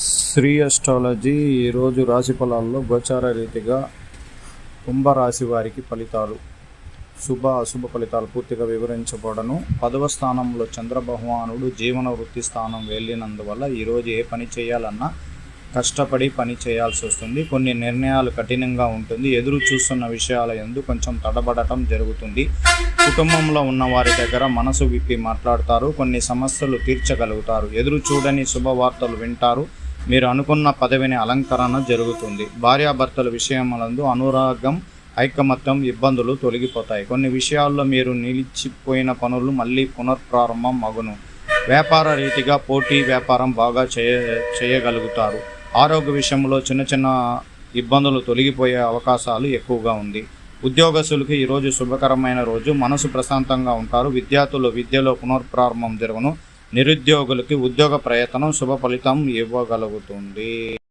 Shri astrology ఈరోజు రాశి ఫలాల్లో గోచార రీతిగా కుంభరాశి వారికి ఫలితాలు అశుభ ఫలితాలు పూర్తిగా వివరించబడను. 10వ స్థానంలో చంద్ర భగవానుడు జీవన వృత్తి స్థానం వెళ్ళినందువల్ల ఈరోజు ఏ పని చేయాలన్నా కష్టపడి పని చేయాల్సి వస్తుంది. కొన్ని నిర్ణయాలు కఠినంగా ఉంటుంది. ఎదురు చూస్తున్న విషయాల యందు కొంచెం తడబడటం జరుగుతుంది. కుటుంబంలో ఉన్న వారి దగ్గర మనసు విప్పి మాట్లాడతారు. కొన్ని సమస్యలు తీర్చగలుగుతారు. ఎదురు చూడని శుభవార్తలు వింటారు. మీరు అనుకున్న పదవిని అలంకరణ జరుగుతుంది. భార్యాభర్తల విషయములందు అనురాగం, ఐకమత్యం, ఇబ్బందులు తొలగిపోతాయి. కొన్ని విషయాల్లో మీరు నిలిచిపోయిన పనులు మళ్ళీ పునఃప్రారంభం మగును. వ్యాపార రీతిగా పోటీ వ్యాపారం బాగా చేయగలుగుతారు. ఆరోగ్య విషయంలో చిన్న చిన్న ఇబ్బందులు తొలగిపోయే అవకాశాలు ఎక్కువగా ఉంది. ఉద్యోగస్తులకి ఈరోజు శుభకరమైన రోజు. మనసు ప్రశాంతంగా ఉంటారు. విద్యార్థులు విద్యలో పునఃప్రారంభం జరుగును. నిరుద్యోగులకి ఉద్యోగ ప్రయత్నం శుభ ఫలితం ఇవ్వగలుగుతుంది.